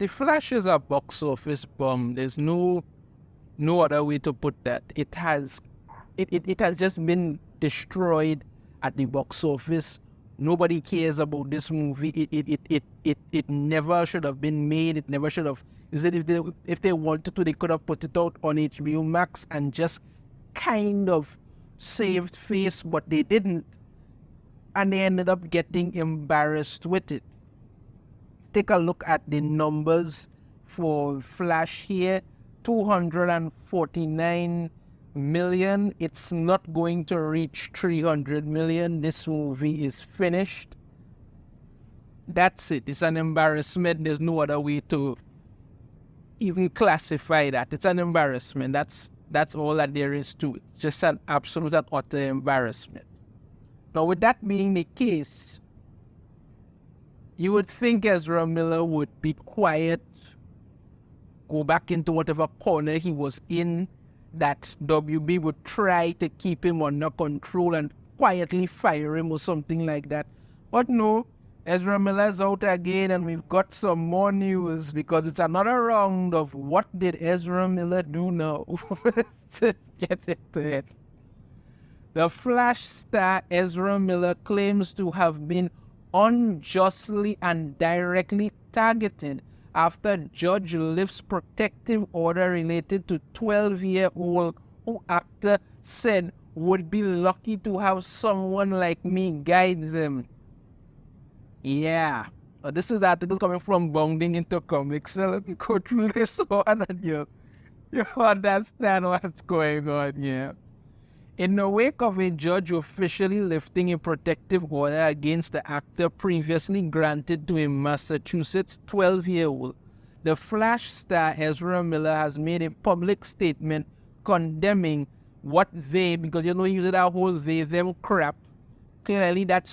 The Flash is a box office bomb. There's no other way to put that. It has just been destroyed at the box office. Nobody cares about this movie. It never should have been made. It never should have. Is that if they wanted to, they could have put it out on HBO Max and just kind of saved face, but they didn't, and they ended up getting embarrassed with it. Take a look at the numbers for Flash here. 249 million. It's not going to reach 300 million. This movie is finished. That's it. It's an embarrassment. There's no other way to even classify that. It's an embarrassment. That's all that there is to it. Just an absolute and utter embarrassment. Now, with that being the case, you would think Ezra Miller would be quiet, go back into whatever corner he was in, that WB would try to keep him under control and quietly fire him or something like that. But no, Ezra Miller's out again, and we've got some more news because it's another round of what did Ezra Miller do now? To get into it. The Flash star Ezra Miller claims to have been unjustly and directly targeted after Judge lifts protective order related to 12-year-old who actor said would be lucky to have someone like me guide them. Yeah, this is the article coming from Bounding Into Comics, so let me go through this one and you understand what's going on here. In the wake of a judge officially lifting a protective order against the actor previously granted to a Massachusetts 12-year-old, the Flash star Ezra Miller has made a public statement condemning what they, because you know he uses that whole they them crap. Clearly that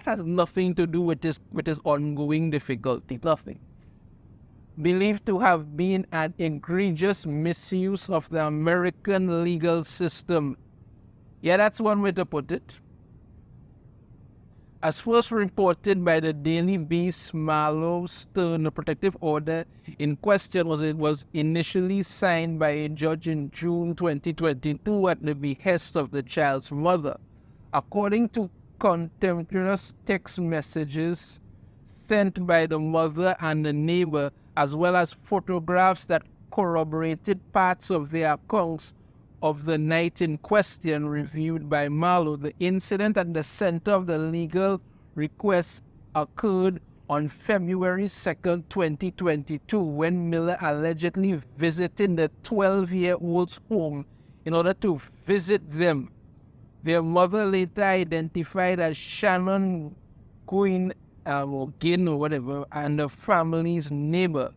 has nothing to do with his ongoing difficulty. Nothing. Believed to have been an egregious misuse of the American legal system. Yeah, that's one way to put it. As first reported by the Daily Beast, Marlowe Stern, the protective order in question was initially signed by a judge in June 2022 at the behest of the child's mother. According to contemporaneous text messages sent by the mother and the neighbor, as well as photographs that corroborated parts of their accounts of the night in question reviewed by Marlowe, the incident at the center of the legal request occurred on February 2nd, 2022, when Miller allegedly visited the 12-year-old's home in order to visit them. Their mother, later identified as Shannon Gwynn or Ginn or whatever, and the family's neighbor.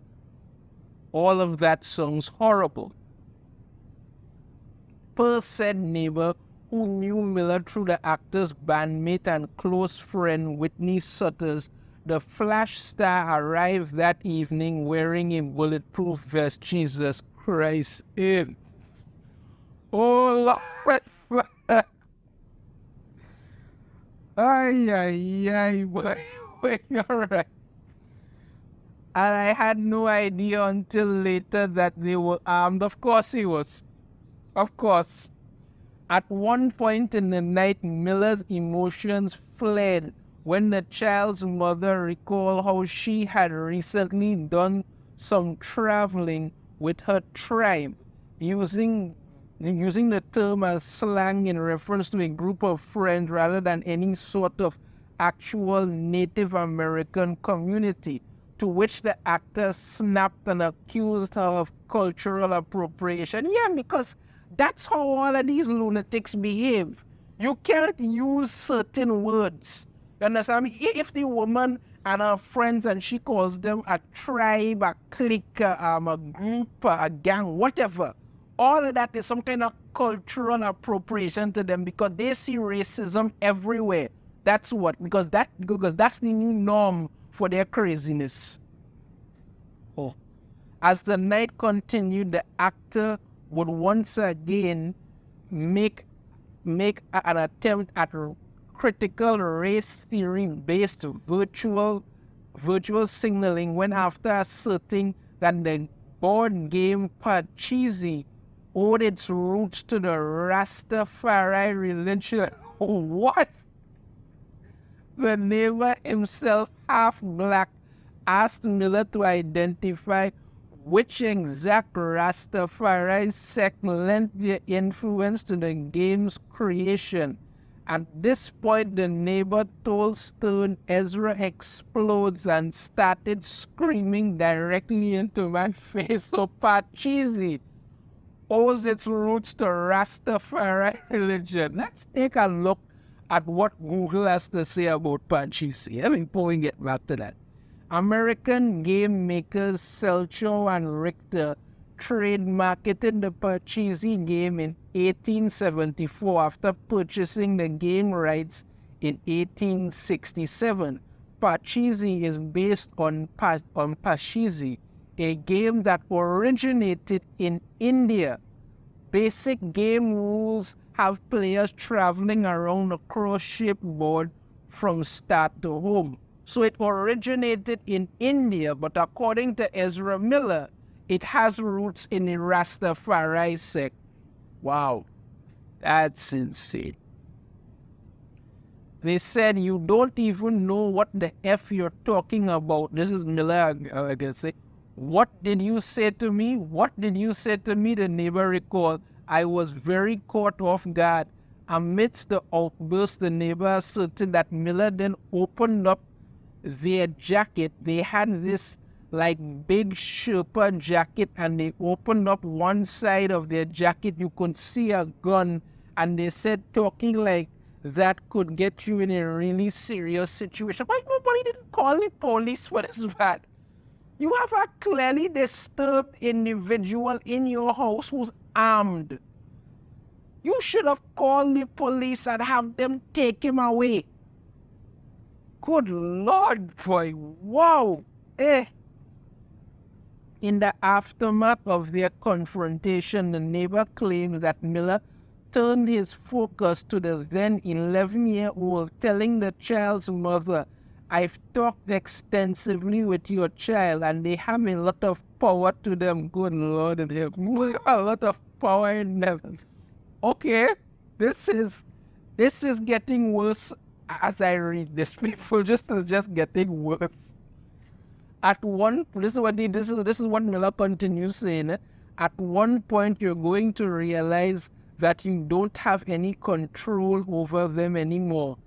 All of that sounds horrible. Per said neighbor, who knew Miller through the actor's bandmate and close friend Whitney Sutters, the Flash star arrived that evening wearing a bulletproof vest. Jesus Christ. Oh, Lord. Ay, wait, all right. And I had no idea until later that they were armed. Of course he was. Of course. At one point in the night, Miller's emotions fled when the child's mother recalled how she had recently done some traveling with her tribe, using the term as slang in reference to a group of friends rather than any sort of actual Native American community, to which the actor snapped and accused her of cultural appropriation. Yeah, because that's how all of these lunatics behave. You can't use certain words. You understand me? If the woman and her friends, and she calls them a tribe, a clique, a group, a gang, whatever, all of that is some kind of cultural appropriation to them because they see racism everywhere. That's what, because that's the new norm for their craziness. Oh. As the night continued, the actor would once again make an attempt at critical race theory-based virtual virtual signaling went after asserting that the board game Pachisi owed its roots to the Rastafari religion. What? The neighbor himself, half black, asked Miller to identify which exact Rastafari sect lent their influence to the game's creation. At this point, the neighbor told Stern Ezra explodes and started screaming directly into my face. So Pachisi owes its roots to Rastafari religion. Let's take a look at what Google has to say about Pachisi. Before we get back to that. American game makers Selcho and Richter trade-marketed the Pachisi game in 1874 after purchasing the game rights in 1867. Pachisi is based on Pachisi, a game that originated in India. Basic game rules have players traveling around a cross-shaped board from start to home. So it originated in India, but according to Ezra Miller, it has roots in the Rastafari sect. Wow, that's insane. They said you don't even know what the F you're talking about. This is Miller, I can say. What did you say to me? What did you say to me? The neighbor recalled. I was very caught off guard. Amidst the outburst, the neighbor asserted that Miller then opened up their jacket. They had this like big Sherpa jacket, and they opened up one side of their jacket. You could see a gun, and they said talking like that could get you in a really serious situation. Why nobody didn't call the police? What is that? You have a clearly disturbed individual in your house who's armed. You should have called the police and have them take him away. Good Lord, boy. Wow. In the aftermath of their confrontation, the neighbor claims that Miller turned his focus to the then 11-year-old, telling the child's mother, I've talked extensively with your child and they have a lot of power to them. Good Lord, and they have a lot of power in them. Okay, this is getting worse as I read this. People just getting worse. At one, this is what Miller continues saying. At one point, you're going to realize that you don't have any control over them anymore.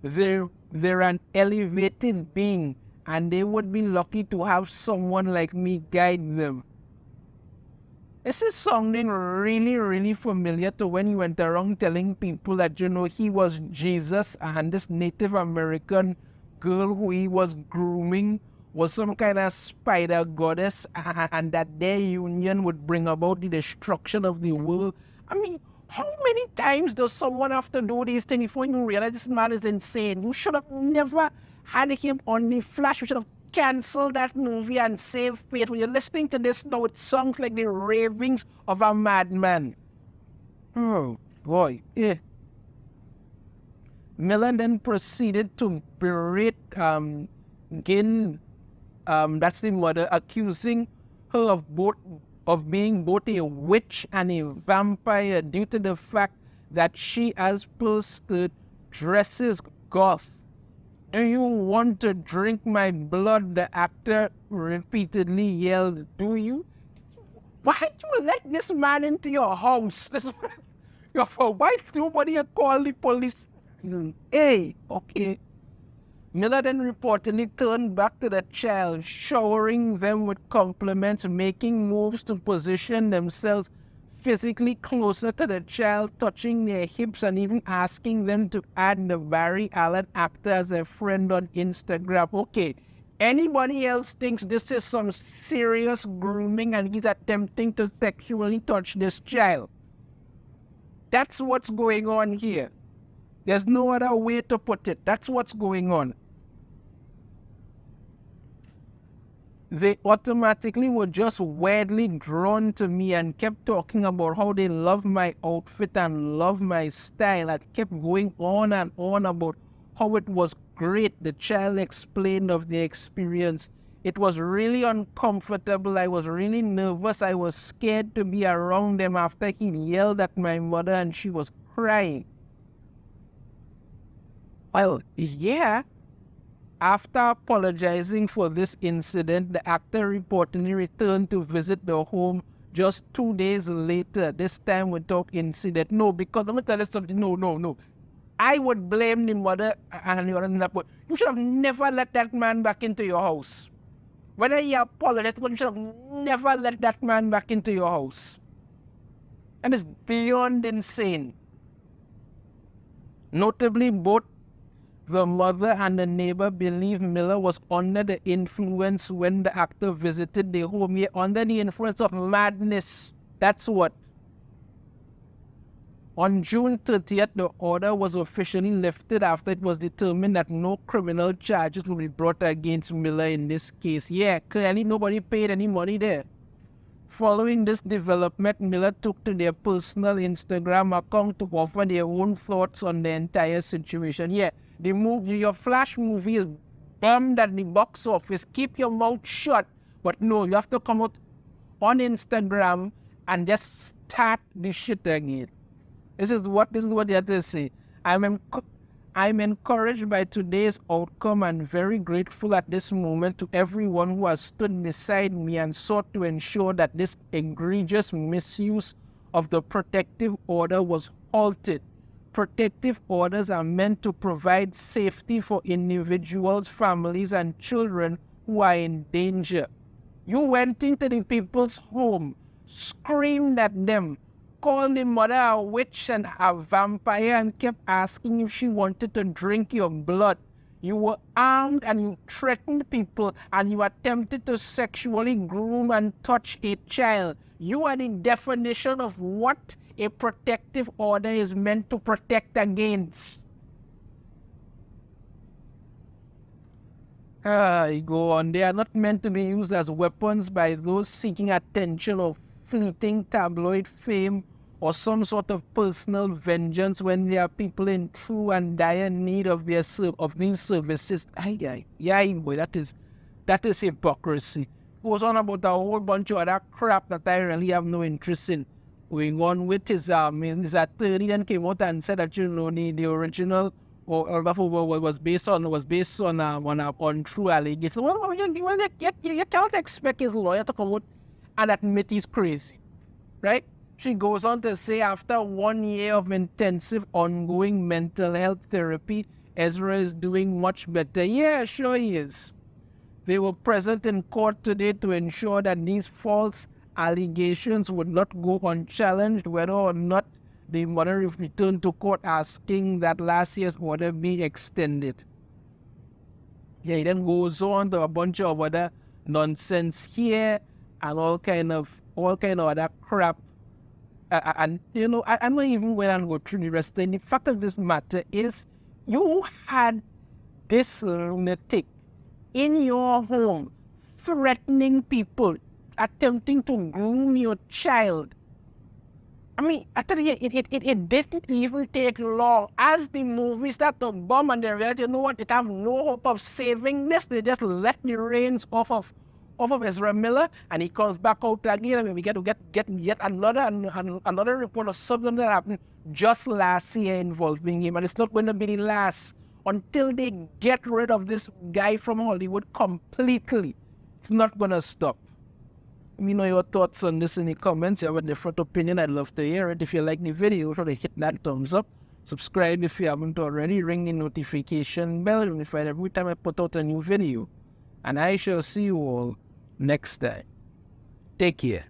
They're an elevated being, and they would be lucky to have someone like me guide them. This is sounding really, really familiar to when he went around telling people that, he was Jesus and this Native American girl who he was grooming was some kind of spider goddess, and that their union would bring about the destruction of the world. I mean, how many times does someone have to do these things before you realize this man is insane? You should have never had him on the Flash. You should have canceled that movie and saved faith. When you're listening to this now, it sounds like the ravings of a madman. Oh, boy. Miller then proceeded to berate Gin, that's the mother, accusing her of being both a witch and a vampire due to the fact that she, as per Sturt, dresses goth. Do you want to drink my blood? The actor repeatedly yelled. Do you? Why do you let this man into your house? Why nobody call the police? Hey, okay. Miller then reportedly turned back to the child, showering them with compliments, making moves to position themselves physically closer to the child, touching their hips, and even asking them to add the Barry Allen actor as a friend on Instagram. Okay, anybody else thinks this is some serious grooming and he's attempting to sexually touch this child? That's what's going on here. There's no other way to put it. That's what's going on. They automatically were just weirdly drawn to me and kept talking about how they love my outfit and love my style. I kept going on and on about how it was great. The child explained of the experience. It was really uncomfortable. I was really nervous. I was scared to be around them after he yelled at my mother and she was crying. Well, yeah. After apologizing for this incident, the actor reportedly returned to visit the home just 2 days later, this time without incident. No, because let me tell you something. No. I would blame the mother and the other, but you should have never let that man back into your house. Whether you apologize, but you should have never let that man back into your house. And it's beyond insane. Notably, both the mother and the neighbor believe Miller was under the influence when the actor visited the home. He under the influence of madness. That's what. On June 30th, the order was officially lifted after it was determined that no criminal charges will be brought against Miller in this case. Yeah, clearly nobody paid any money there. Following this development, Miller took to their personal Instagram account to offer their own thoughts on the entire situation. Yeah, the movie, your Flash movie is bombed at the box office. Keep your mouth shut. But no, you have to come out on Instagram and just start the shit again. This is what they have to say. I'm encouraged by today's outcome and very grateful at this moment to everyone who has stood beside me and sought to ensure that this egregious misuse of the protective order was halted. Protective orders are meant to provide safety for individuals, families, and children who are in danger. You went into the people's home, screamed at them, called the mother a witch and a vampire and kept asking if she wanted to drink your blood. You were armed and you threatened people and you attempted to sexually groom and touch a child. You are the definition of what a protective order is meant to protect against. You go on. They are not meant to be used as weapons by those seeking attention or fleeting tabloid fame or some sort of personal vengeance when there are people in true and dire need of these services. Boy, that is hypocrisy. Goes on about a whole bunch of other crap that I really have no interest in. Going on with his attorney then came out and said that the original or was based on untrue allegations. Well, you can't expect his lawyer to come out and admit he's crazy, right? She goes on to say after 1 year of intensive ongoing mental health therapy, Ezra is doing much better. Yeah, sure he is. They were present in court today to ensure that these false allegations would not go unchallenged, whether or not the mother returned to court asking that last year's order be extended. Yeah, he then goes on to a bunch of other nonsense here and all kind of other crap. I'm not even going to go through the rest. And the fact of this matter is, you had this lunatic in your home threatening people, attempting to groom your child. I mean, I tell you, it didn't even take long. As the movie started to bomb and they realized, you know what, it have no hope of saving this. They just let the reins off of Ezra Miller, and he comes back out again, and we get yet another report of something that happened just last year involving him, and it's not going to be the last until they get rid of this guy from Hollywood completely. It's not going to stop. Let me know your thoughts on this in the comments. If you have a different opinion, I'd love to hear it. If you like the video, try to hit that thumbs up. Subscribe if you haven't already. Ring the notification bell to be notified every time I put out a new video. And I shall see you all next time. Take care.